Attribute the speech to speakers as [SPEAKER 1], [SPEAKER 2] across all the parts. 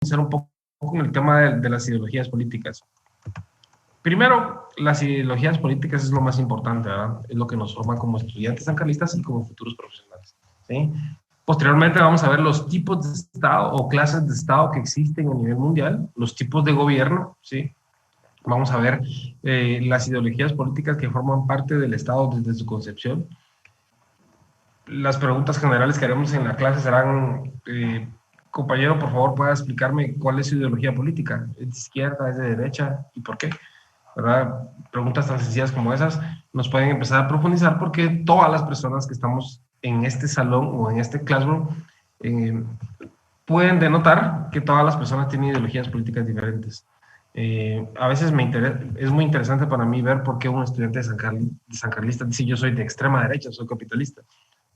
[SPEAKER 1] profundizar un poco en el tema de las ideologías políticas. Primero, las ideologías políticas es lo más importante, ¿verdad? Es lo que nos forma como estudiantes sancarlistas y como futuros profesionales, ¿sí? Posteriormente vamos a ver los tipos de Estado o clases de Estado que existen a nivel mundial, los tipos de gobierno, ¿sí? Vamos a ver las ideologías políticas que forman parte del Estado desde su concepción. Las preguntas generales que haremos en la clase serán, compañero, por favor, ¿puede explicarme cuál es su ideología política? ¿Es de izquierda, es de derecha y por qué? ¿Verdad? Preguntas tan sencillas como esas nos pueden empezar a profundizar porque todas las personas que estamos en este salón o en este classroom pueden denotar que todas las personas tienen ideologías políticas diferentes. A veces es muy interesante para mí ver por qué un estudiante de San Carlista dice yo soy de extrema derecha, soy capitalista,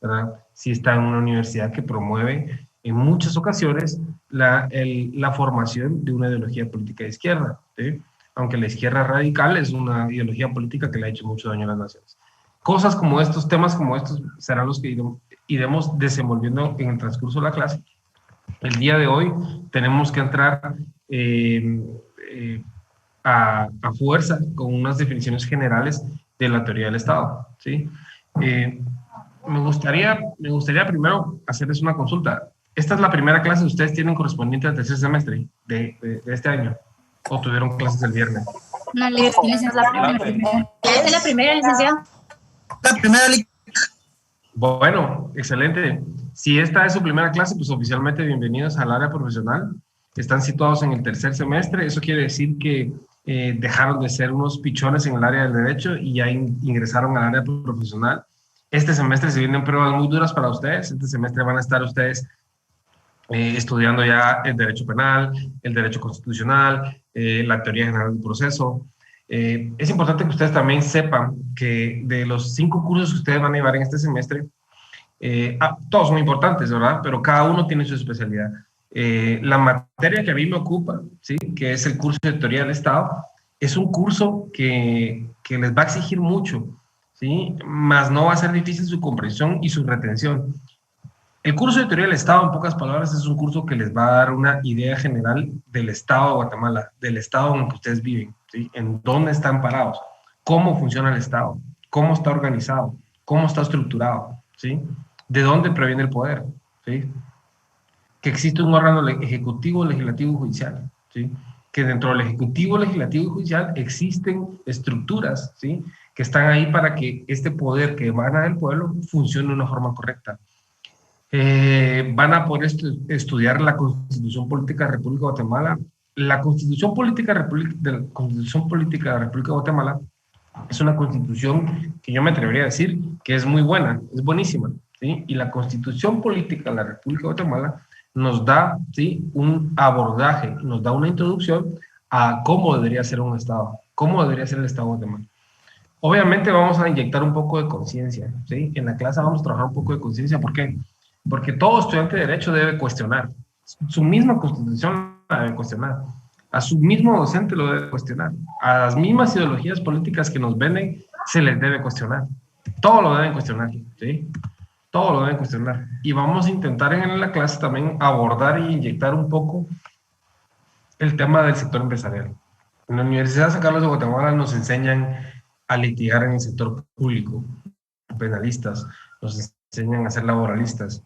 [SPEAKER 1] ¿verdad? Si está en una universidad que promueve en muchas ocasiones la formación de una ideología política de izquierda, ¿sí? Aunque la izquierda radical es una ideología política que le ha hecho mucho daño a las naciones. Cosas como estos, temas como estos, serán los que iremos desenvolviendo en el transcurso de la clase. El día de hoy tenemos que entrar a fuerza con unas definiciones generales de la teoría del Estado, ¿sí? Me gustaría primero hacerles una consulta. ¿Esta es la primera clase que ustedes tienen correspondiente al tercer semestre de este año? ¿O tuvieron clases el viernes?
[SPEAKER 2] No, licenciado, la primera. ¿Es la primera, licenciado?
[SPEAKER 3] La primera.
[SPEAKER 1] Bueno, excelente. Si esta es su primera clase, pues oficialmente bienvenidos al área profesional. Están situados en el tercer semestre. Eso quiere decir que dejaron de ser unos pichones en el área del derecho y ya ingresaron al área profesional. Este semestre se vienen pruebas muy duras para ustedes. Este semestre van a estar ustedes estudiando ya el derecho penal, el derecho constitucional, la teoría general del proceso. Es importante que ustedes también sepan que de los 5 cursos que ustedes van a llevar en este semestre, todos son importantes, ¿verdad? Pero cada uno tiene su especialidad. La materia que a mí me ocupa, ¿sí? Que es el curso de teoría del Estado, es un curso que les va a exigir mucho, ¿sí? Más no va a ser difícil su comprensión y su retención. El curso de teoría del Estado, en pocas palabras, es un curso que les va a dar una idea general del Estado de Guatemala, del Estado en el que ustedes viven, ¿sí? En dónde están parados, cómo funciona el Estado, cómo está organizado, cómo está estructurado, ¿sí? De dónde proviene el poder, ¿sí? Que existe un órgano ejecutivo, legislativo y judicial, ¿sí? Que dentro del ejecutivo, legislativo y judicial existen estructuras, ¿sí? Que están ahí para que este poder que emana del pueblo funcione de una forma correcta. Van a poder estudiar la Constitución Política de la República de Guatemala. La Constitución Política de la República de Guatemala es una constitución que yo me atrevería a decir que es muy buena, es buenísima, ¿sí? Y la Constitución Política de la República de Guatemala nos da, ¿sí? Un abordaje, nos da una introducción a cómo debería ser un Estado, cómo debería ser el Estado de Guatemala. Obviamente vamos a inyectar un poco de conciencia, ¿sí? En la clase vamos a trabajar un poco de conciencia. ¿Por qué? Porque todo estudiante de Derecho debe cuestionar. Su misma Constitución la debe cuestionar. A su mismo docente lo debe cuestionar. A las mismas ideologías políticas que nos venden se les debe cuestionar. Todo lo deben cuestionar, ¿sí? Todo lo deben cuestionar. Y vamos a intentar en la clase también abordar e inyectar un poco el tema del sector empresarial. En la Universidad de San Carlos de Guatemala nos enseñan a litigar en el sector público, penalistas, nos enseñan a ser laboralistas,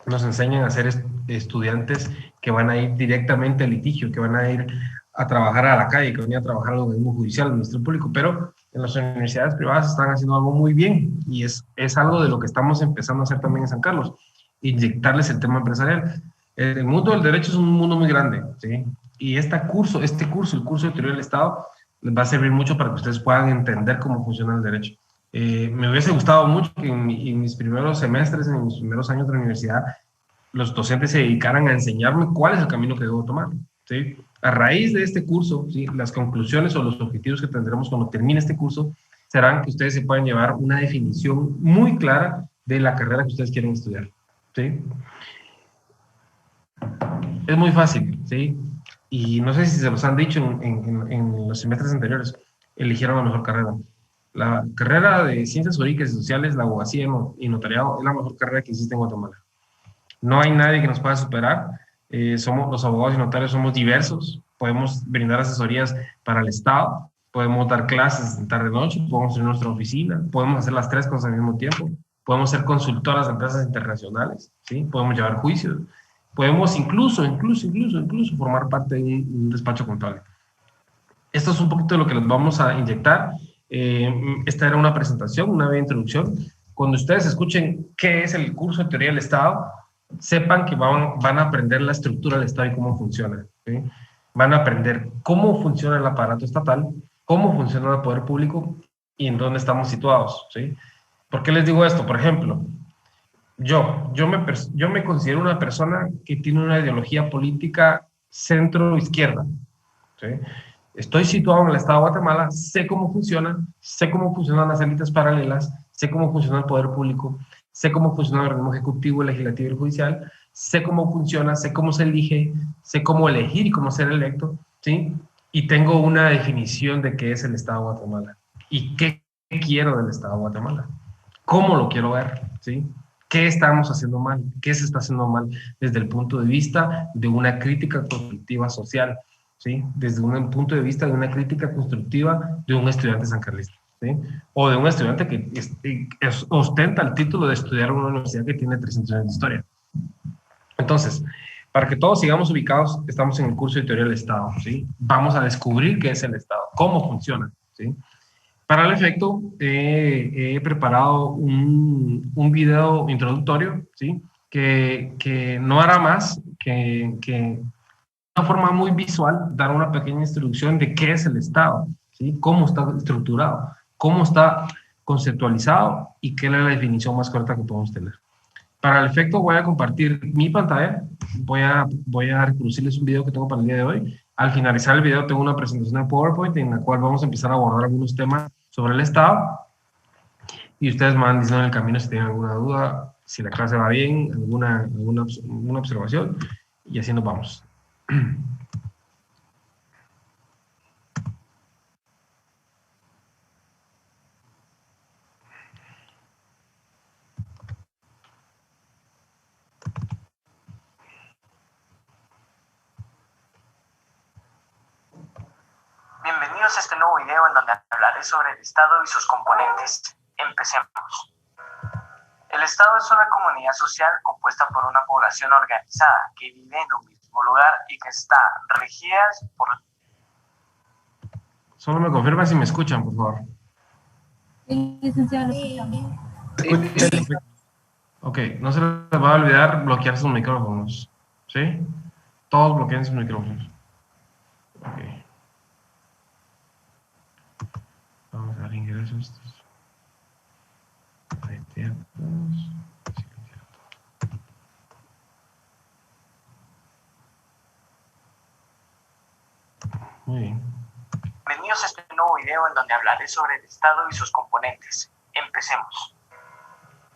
[SPEAKER 1] nos enseñan a ser estudiantes que van a ir directamente al litigio, que van a ir a trabajar a la calle, que van a ir a trabajar al organismo judicial, al Ministerio Público, pero en las universidades privadas están haciendo algo muy bien y es algo de lo que estamos empezando a hacer también en San Carlos, inyectarles el tema empresarial. El mundo del derecho es un mundo muy grande, ¿sí? Y el curso de teoría del Estado, les va a servir mucho para que ustedes puedan entender cómo funciona el derecho. Me hubiese gustado mucho que en mis primeros semestres, en mis primeros años de la universidad, los docentes se dedicaran a enseñarme cuál es el camino que debo tomar, ¿sí? A raíz de este curso, ¿sí? Las conclusiones o los objetivos que tendremos cuando termine este curso serán que ustedes se puedan llevar una definición muy clara de la carrera que ustedes quieren estudiar, ¿sí? Es muy fácil, ¿sí? Y no sé si se los han dicho en los semestres anteriores, eligieron la mejor carrera. La carrera de Ciencias Jurídicas y Sociales, la abogacía y notariado, es la mejor carrera que existe en Guatemala. No hay nadie que nos pueda superar. Los abogados y notarios somos diversos, podemos brindar asesorías para el Estado, podemos dar clases de tarde-noche, podemos tener nuestra oficina, podemos hacer las tres cosas al mismo tiempo, podemos ser consultoras de empresas internacionales, ¿sí? Podemos llevar juicios, podemos incluso formar parte de un despacho contable. Esto es un poquito de lo que les vamos a inyectar. Esta era una presentación, una breve introducción. Cuando ustedes escuchen qué es el curso de teoría del Estado, sepan que van a aprender la estructura del Estado y cómo funciona, ¿sí? Van a aprender cómo funciona el aparato estatal, cómo funciona el poder público y en dónde estamos situados, ¿sí? ¿Por qué les digo esto? Por ejemplo, yo me considero una persona que tiene una ideología política centro-izquierda, ¿sí? Estoy situado en el Estado de Guatemala, sé cómo funcionan las élites paralelas, sé cómo funciona el poder público, sé cómo funciona el organismo ejecutivo, el legislativo y el judicial, sé cómo funciona, sé cómo se elige, sé cómo elegir y cómo ser electo, ¿sí? Y tengo una definición de qué es el Estado de Guatemala y qué quiero del Estado de Guatemala, cómo lo quiero ver, ¿sí? ¿Qué estamos haciendo mal? ¿Qué se está haciendo mal desde el punto de vista de una crítica constructiva social? ¿Sí? Desde un punto de vista de una crítica constructiva de un estudiante sancarlista, ¿sí? O de un estudiante que ostenta el título de estudiar en una universidad que tiene 300 años de historia. Entonces, para que todos sigamos ubicados, estamos en el curso de teoría del Estado, ¿sí? Vamos a descubrir qué es el Estado, cómo funciona, ¿sí? Para el efecto, he preparado un video introductorio, ¿sí? Que no hará más que una forma muy visual, dar una pequeña introducción de qué es el Estado, ¿sí? Cómo está estructurado, cómo está conceptualizado y qué es la definición más corta que podemos tener. Para el efecto voy a compartir mi pantalla, voy a reproducirles un video que tengo para el día de hoy. Al finalizar el video tengo una presentación de PowerPoint en la cual vamos a empezar a abordar algunos temas sobre el Estado y ustedes me van diciendo en el camino si tienen alguna duda, si la clase va bien, alguna observación y así nos vamos.
[SPEAKER 3] Bienvenidos a este nuevo video en donde hablaré sobre el Estado y sus componentes. Empecemos. El Estado es una comunidad social compuesta por una población organizada que vive en un mismo lugar y que está regidas por...
[SPEAKER 1] Solo me confirma si me escuchan, por favor.
[SPEAKER 2] Sí, licenciado, lo escuchamos.
[SPEAKER 1] Ok, no se les va a olvidar bloquear sus micrófonos, ¿sí? Todos bloqueen sus micrófonos. Ok. Vamos a dar ingresos a estos. Retear todos. Silenciar todos. Muy bien.
[SPEAKER 3] Bienvenidos a este nuevo video en donde hablaré sobre el Estado y sus componentes. Empecemos.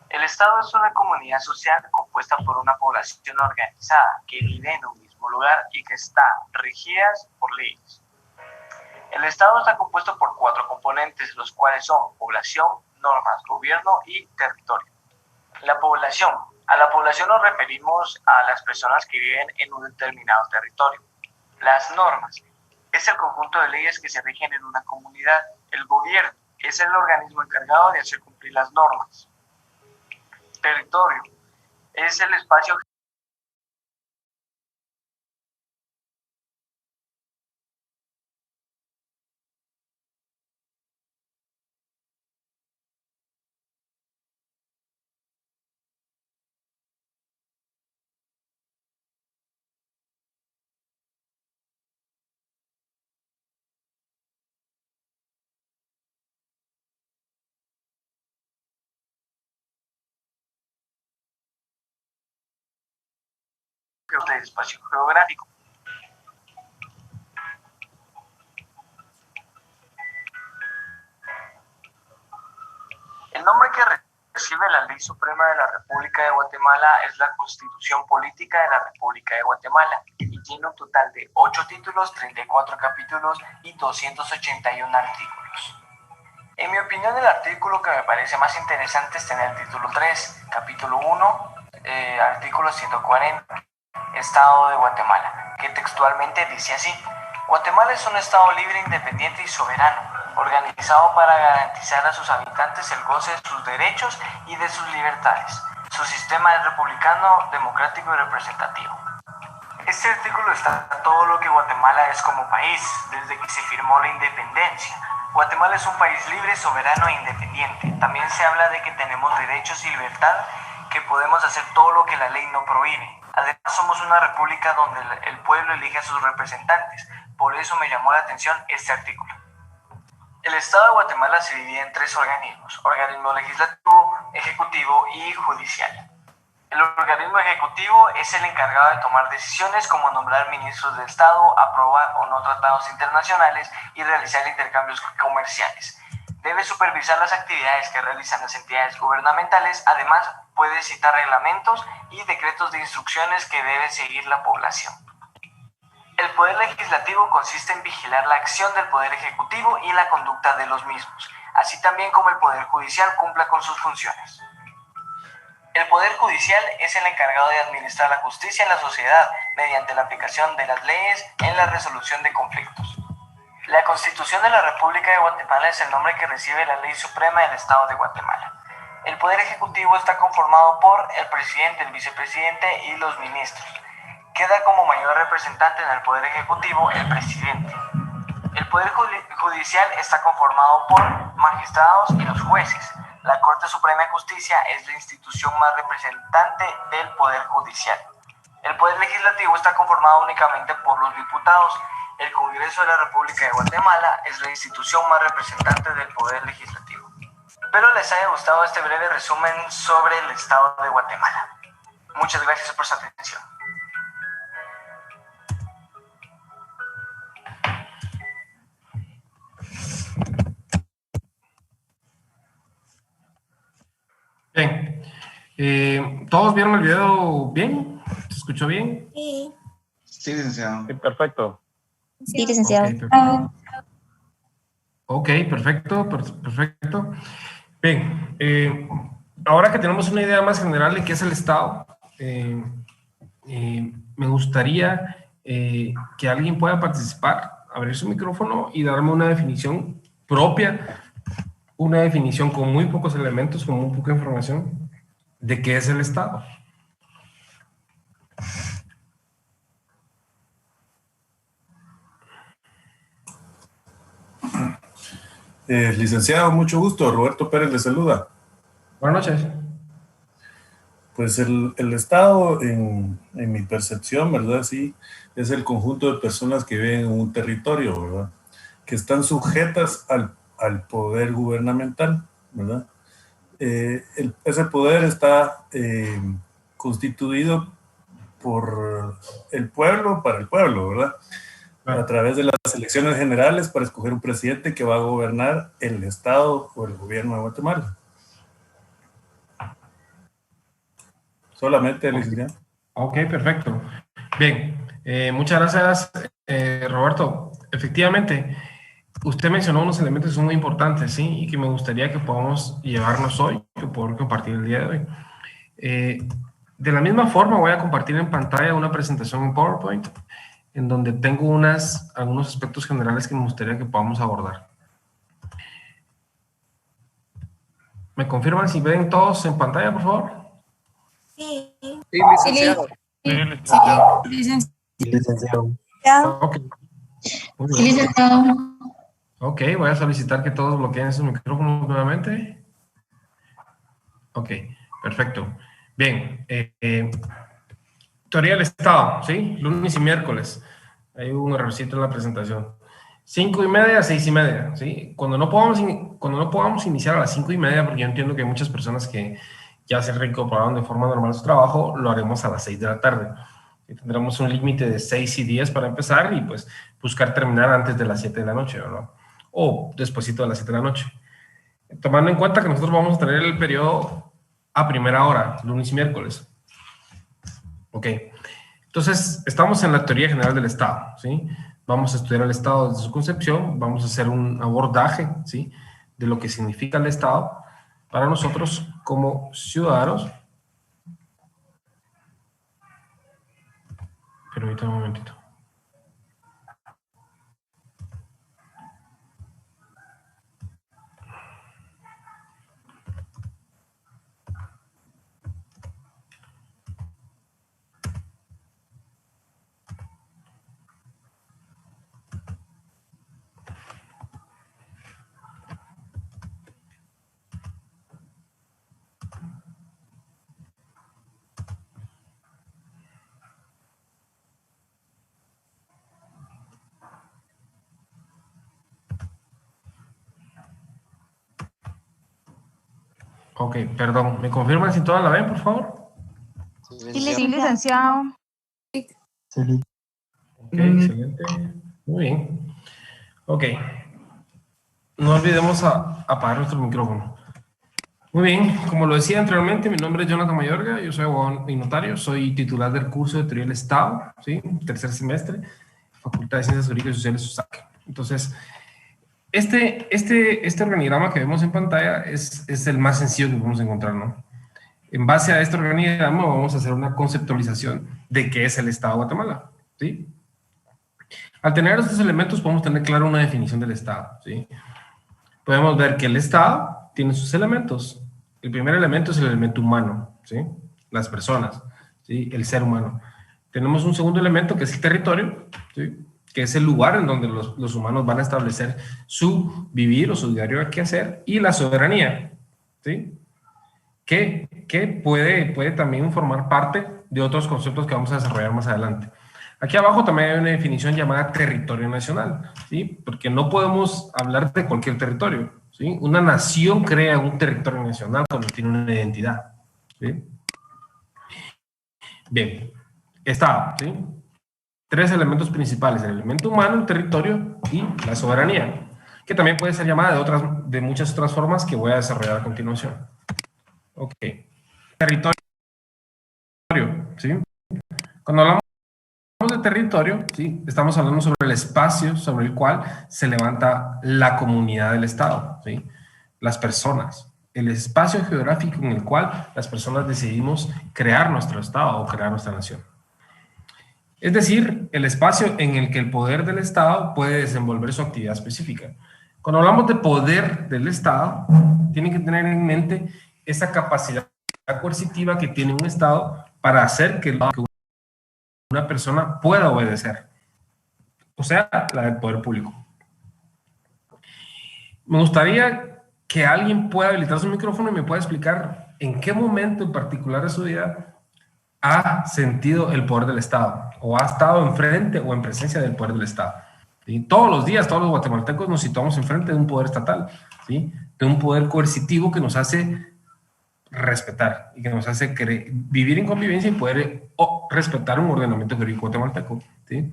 [SPEAKER 3] El Estado es una comunidad social compuesta por una población organizada que vive en un mismo lugar y que está regidas por leyes. El Estado está compuesto por 4 componentes, los cuales son población, normas, gobierno y territorio. La población. A la población nos referimos a las personas que viven en un determinado territorio. Las normas. Es el conjunto de leyes que se rigen en una comunidad. El gobierno es el organismo encargado de hacer cumplir las normas. Territorio es el espacio de espacio geográfico. El nombre que recibe la Ley Suprema de la República de Guatemala es la Constitución Política de la República de Guatemala y tiene un total de 8 títulos, 34 capítulos y 281 artículos. En mi opinión, el artículo que me parece más interesante es tener el título 3, capítulo 1, artículo 140. Estado de Guatemala, que textualmente dice así: Guatemala es un Estado libre, independiente y soberano, organizado para garantizar a sus habitantes el goce de sus derechos y de sus libertades. Su sistema es republicano, democrático y representativo. Este artículo está todo lo que Guatemala es como país, desde que se firmó la independencia. Guatemala es un país libre, soberano e independiente. También se habla de que tenemos derechos y libertad, que podemos hacer todo lo que la ley no prohíbe. Además, somos una república donde el pueblo elige a sus representantes. Por eso me llamó la atención este artículo. El Estado de Guatemala se divide en 3 organismos: organismo legislativo, ejecutivo y judicial. El organismo ejecutivo es el encargado de tomar decisiones como nombrar ministros de Estado, aprobar o no tratados internacionales y realizar intercambios comerciales. Debe supervisar las actividades que realizan las entidades gubernamentales. Además, puede citar reglamentos y decretos de instrucciones que debe seguir la población. El poder legislativo consiste en vigilar la acción del poder ejecutivo y la conducta de los mismos, así también como el poder judicial cumpla con sus funciones. El poder judicial es el encargado de administrar la justicia en la sociedad mediante la aplicación de las leyes en la resolución de conflictos. La Constitución de la República de Guatemala es el nombre que recibe la ley suprema del Estado de Guatemala. El poder ejecutivo está conformado por el presidente, el vicepresidente y los ministros. Queda como mayor representante en el poder ejecutivo el presidente. El poder judicial está conformado por magistrados y los jueces. La Corte Suprema de Justicia es la institución más representante del poder judicial. El poder legislativo está conformado únicamente por los diputados. El Congreso de la República de Guatemala es la institución más representante del poder legislativo. Espero les haya gustado este breve resumen sobre el Estado de Guatemala. Muchas gracias por su atención.
[SPEAKER 1] Bien. ¿Todos vieron el video bien? ¿Se escuchó bien?
[SPEAKER 2] Sí.
[SPEAKER 4] Sí, licenciado.
[SPEAKER 5] Sí, perfecto.
[SPEAKER 2] Sí, licenciado.
[SPEAKER 1] Ok, perfecto, perfecto. Bien, ahora que tenemos una idea más general de qué es el Estado, me gustaría que alguien pueda participar, abrir su micrófono y darme una definición propia, una definición con muy pocos elementos, con muy poca información, de qué es el Estado.
[SPEAKER 6] Licenciado, mucho gusto. Roberto Pérez le saluda.
[SPEAKER 1] Buenas noches.
[SPEAKER 6] Pues el Estado, en mi percepción, ¿verdad? Sí, es el conjunto de personas que viven en un territorio, ¿verdad? Que están sujetas al poder gubernamental, ¿verdad? Ese poder está constituido por el pueblo, para el pueblo, ¿verdad? A través de las elecciones generales para escoger un presidente que va a gobernar el Estado o el gobierno de Guatemala. Solamente, licenciado.
[SPEAKER 1] Ok, perfecto. Bien, muchas gracias, Roberto. Efectivamente, usted mencionó unos elementos que son muy importantes, ¿sí? Y que me gustaría que podamos llevarnos hoy, que poder compartir el día de hoy. De la misma forma, voy a compartir en pantalla una presentación en PowerPoint, en donde tengo algunos aspectos generales que me gustaría que podamos abordar. ¿Me confirman si ven todos en pantalla, por favor?
[SPEAKER 2] Sí.
[SPEAKER 4] Sí, licenciado.
[SPEAKER 2] Sí, licenciado.
[SPEAKER 1] Ok. Muy bien.
[SPEAKER 2] Sí, licenciado.
[SPEAKER 1] Ok, voy a solicitar que todos bloqueen sus micrófonos nuevamente. Ok, perfecto. Bien, teoría del Estado, ¿sí? Lunes y miércoles. Hay un errorcito en la presentación. 5:30 a 6:30, ¿sí? Cuando no podamos iniciar a las 5:30, porque yo entiendo que hay muchas personas que ya se reincorporaron de forma normal a su trabajo, lo haremos a las 6 de la tarde. Y tendremos un límite de 6:10 para empezar y pues buscar terminar antes de las 7 de la noche, ¿verdad? O despuesito de las 7 de la noche. Tomando en cuenta que nosotros vamos a tener el periodo a primera hora, lunes y miércoles. Ok. Entonces, estamos en la teoría general del Estado, ¿sí? Vamos a estudiar el Estado desde su concepción, vamos a hacer un abordaje, ¿sí? De lo que significa el Estado para nosotros como ciudadanos. Permítame un momentito. Ok, perdón. ¿Me confirman si todas la ven, por favor?
[SPEAKER 2] Sí, licenciado.
[SPEAKER 1] Ok, excelente. Muy bien. Ok. No olvidemos apagar nuestro micrófono. Muy bien, como lo decía anteriormente, mi nombre es Jonathan Mayorga, yo soy abogado y notario, soy titular del curso de Teoría del Estado, ¿sí? Tercer semestre, Facultad de Ciencias Jurídicas y Sociales, USAC. Entonces, este organigrama que vemos en pantalla es el más sencillo que podemos encontrar, ¿no? En base a este organigrama vamos a hacer una conceptualización de qué es el Estado de Guatemala, ¿sí? Al tener estos elementos podemos tener claro una definición del Estado, ¿sí? Podemos ver que el Estado tiene sus elementos. El primer elemento es el elemento humano, ¿sí? Las personas, ¿sí? El ser humano. Tenemos un segundo elemento que es el territorio, ¿sí? Que es el lugar en donde los humanos van a establecer su vivir o su diario quehacer, y la soberanía, ¿sí? Que puede también formar parte de otros conceptos que vamos a desarrollar más adelante. Aquí abajo también hay una definición llamada territorio nacional, ¿sí? Porque no podemos hablar de cualquier territorio, ¿sí? Una nación crea un territorio nacional cuando tiene una identidad, ¿sí? Bien, Estado, ¿sí? Tres elementos principales: el elemento humano, el territorio y la soberanía, que también puede ser llamada de muchas otras formas que voy a desarrollar a continuación. Ok. Territorio, ¿sí? Cuando hablamos de territorio, ¿sí? Estamos hablando sobre el espacio sobre el cual se levanta la comunidad del Estado, ¿sí? Las personas, el espacio geográfico en el cual las personas decidimos crear nuestro Estado o crear nuestra nación. Es decir, el espacio en el que el poder del Estado puede desenvolver su actividad específica. Cuando hablamos de poder del Estado, tienen que tener en mente esa capacidad coercitiva que tiene un Estado para hacer que una persona pueda obedecer, o sea, la del poder público. Me gustaría que alguien pueda habilitar su micrófono y me pueda explicar en qué momento en particular de su vida ha sentido el poder del Estado, o ha estado enfrente o en presencia del poder del Estado. ¿Sí? Todos los días, todos los guatemaltecos nos situamos enfrente de un poder estatal, ¿sí? De un poder coercitivo que nos hace respetar y que nos hace vivir en convivencia y poder respetar un ordenamiento jurídico guatemalteco, ¿sí?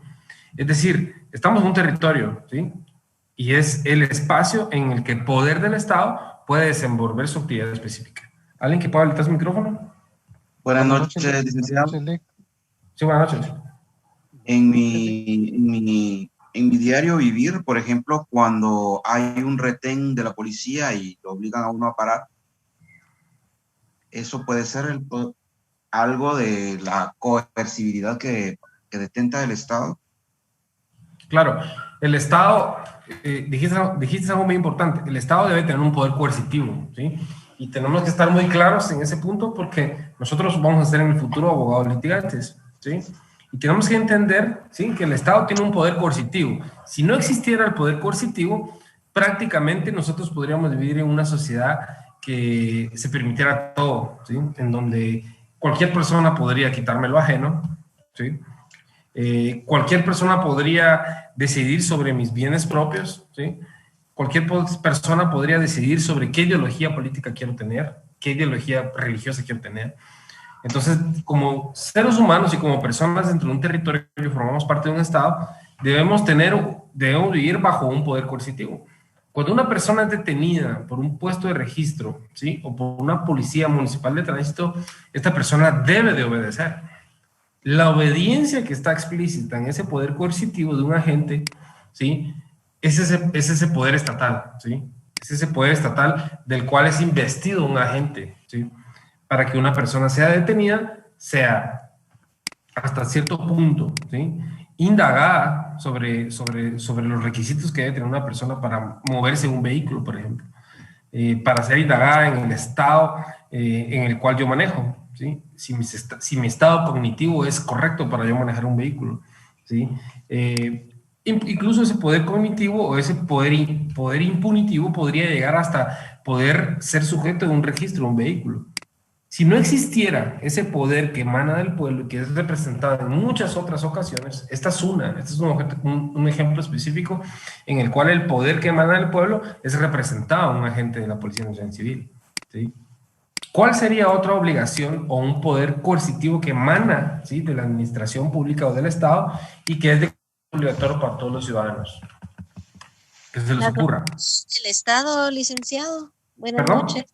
[SPEAKER 1] Es decir, estamos en un territorio, ¿sí? Y es el espacio en el que el poder del Estado puede desenvolver su actividad específica. ¿Alguien que pueda habilitar su micrófono?
[SPEAKER 4] Buenas noches, licenciado.
[SPEAKER 1] Sí, buenas noches.
[SPEAKER 4] En mi diario vivir, por ejemplo, cuando hay un retén de la policía y lo obligan a uno a parar, eso puede ser algo de la coercibilidad que detenta el Estado.
[SPEAKER 1] Claro, el Estado, dijiste algo muy importante, el Estado debe tener un poder coercitivo, ¿sí? Y tenemos que estar muy claros en ese punto porque nosotros vamos a ser en el futuro abogados litigantes, ¿sí? Y tenemos que entender, ¿sí?, que el Estado tiene un poder coercitivo. Si no existiera el poder coercitivo, prácticamente nosotros podríamos vivir en una sociedad que se permitiera todo, ¿sí? En donde cualquier persona podría quitarme lo ajeno, ¿sí? Cualquier persona podría decidir sobre mis bienes propios, ¿sí? Cualquier persona podría decidir sobre qué ideología política quiero tener, qué ideología religiosa quiero tener. Entonces, como seres humanos y como personas dentro de un territorio que formamos parte de un Estado, debemos vivir bajo un poder coercitivo. Cuando una persona es detenida por un puesto de registro, ¿sí?, o por una policía municipal de tránsito, esta persona debe de obedecer. La obediencia que está explícita en ese poder coercitivo de un agente, ¿sí?, es ese poder estatal, ¿sí? Es ese poder estatal del cual es investido un agente, ¿sí?, para que una persona sea detenida, sea hasta cierto punto, ¿sí? Indagada sobre los requisitos que debe tener una persona para moverse en un vehículo, por ejemplo, para ser indagada en el estado en el cual yo manejo, ¿sí? Si mi estado cognitivo es correcto para yo manejar un vehículo, ¿sí? Incluso ese poder cognitivo o ese poder impunitivo podría llegar hasta poder ser sujeto de un registro de un vehículo. Si no existiera ese poder que emana del pueblo y que es representado en muchas otras ocasiones, este es un ejemplo específico en el cual el poder que emana del pueblo es representado en un agente de la Policía Nacional Civil, ¿sí? ¿Cuál sería otra obligación o un poder coercitivo que emana, ¿sí?, de la administración pública o del Estado y que es obligatorio para todos los ciudadanos? Que se les ocurra.
[SPEAKER 5] El Estado, licenciado. Buenas
[SPEAKER 1] ¿Perdón?
[SPEAKER 5] noches.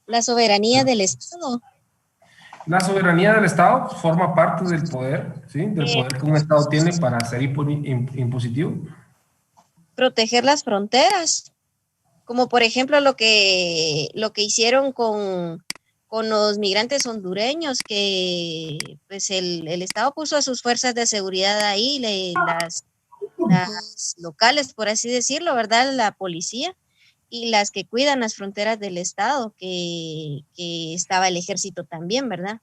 [SPEAKER 5] La soberanía del Estado.
[SPEAKER 1] La soberanía del Estado forma parte del poder, ¿sí?, del poder que un Estado tiene para ser impositivo.
[SPEAKER 5] Proteger las fronteras, como por ejemplo lo que hicieron con los migrantes hondureños, que pues el Estado puso a sus fuerzas de seguridad ahí, las locales, por así decirlo, ¿verdad? La policía, y las que cuidan las fronteras del Estado, que estaba el ejército también, ¿verdad?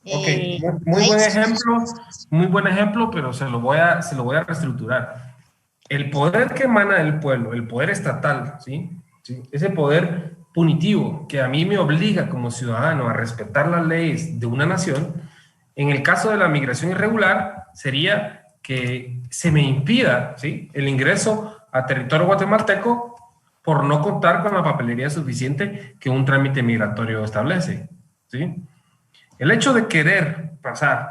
[SPEAKER 1] Ok, muy buen ejemplo, pero se lo voy a reestructurar. El poder que emana del pueblo, el poder estatal, ¿sí? Ese poder punitivo que a mí me obliga como ciudadano a respetar las leyes de una nación, en el caso de la migración irregular, sería que se me impida, ¿sí?, el ingreso a territorio guatemalteco por no contar con la papelería suficiente que un trámite migratorio establece, ¿sí? El hecho de querer pasar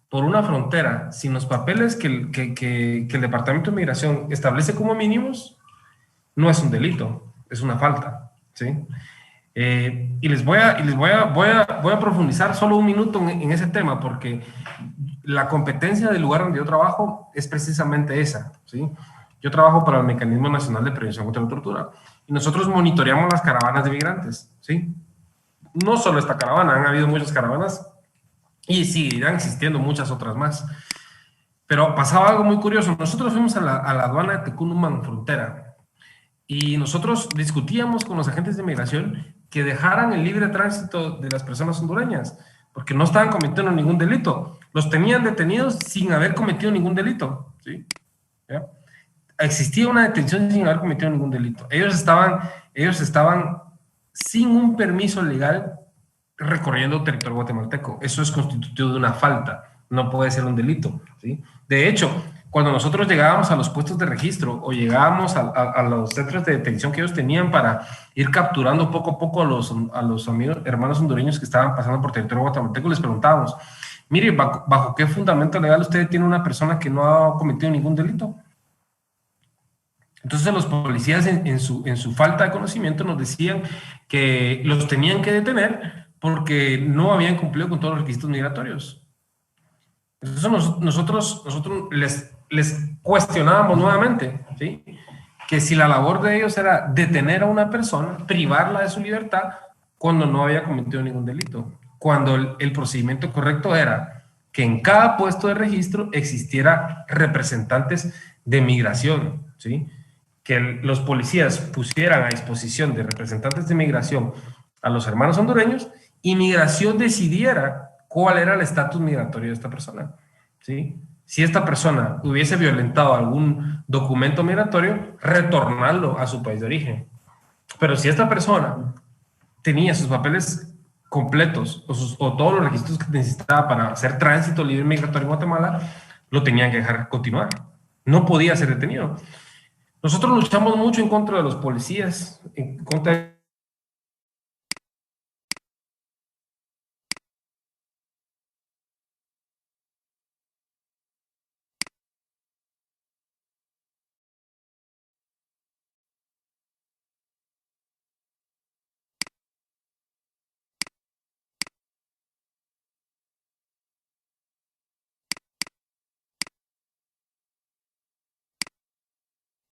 [SPEAKER 1] por una frontera sin los papeles que el Departamento de Migración establece como mínimos no es un delito, es una falta, ¿sí? Y voy a profundizar solo un minuto en ese tema, porque la competencia del lugar donde yo trabajo es precisamente esa, ¿sí? Yo trabajo para el Mecanismo Nacional de Prevención contra la Tortura y nosotros monitoreamos las caravanas de migrantes, ¿sí? No solo esta caravana, han habido muchas caravanas y seguirán existiendo muchas otras más. Pero pasaba algo muy curioso. Nosotros fuimos a la aduana de Tecunumán, frontera, y nosotros discutíamos con los agentes de migración que dejaran el libre tránsito de las personas hondureñas, porque no estaban cometiendo ningún delito. Los tenían detenidos sin haber cometido ningún delito, ¿sí? ¿Ya? Existía una detención sin haber cometido ningún delito. Ellos estaban sin un permiso legal recorriendo territorio guatemalteco. Eso es constitutivo de una falta, no puede ser un delito, ¿sí? De hecho, cuando nosotros llegábamos a los puestos de registro o llegábamos a los centros de detención que ellos tenían para ir capturando poco a poco a los amigos, hermanos hondureños que estaban pasando por territorio guatemalteco, les preguntábamos, mire, ¿bajo qué fundamento legal usted tiene una persona que no ha cometido ningún delito? Entonces los policías en su falta de conocimiento nos decían que los tenían que detener porque no habían cumplido con todos los requisitos migratorios. Entonces nosotros les cuestionábamos nuevamente, ¿sí?, que si la labor de ellos era detener a una persona, privarla de su libertad cuando no había cometido ningún delito, cuando el procedimiento correcto era que en cada puesto de registro existiera representantes de migración, ¿sí?, que los policías pusieran a disposición de representantes de migración a los hermanos hondureños y migración decidiera cuál era el estatus migratorio de esta persona, ¿sí? Si esta persona hubiese violentado algún documento migratorio, retornarlo a su país de origen. Pero si esta persona tenía sus papeles completos o todos los requisitos que necesitaba para hacer tránsito libre migratorio en Guatemala, lo tenían que dejar continuar. No podía ser detenido. Nosotros luchamos mucho en contra de los policías, en contra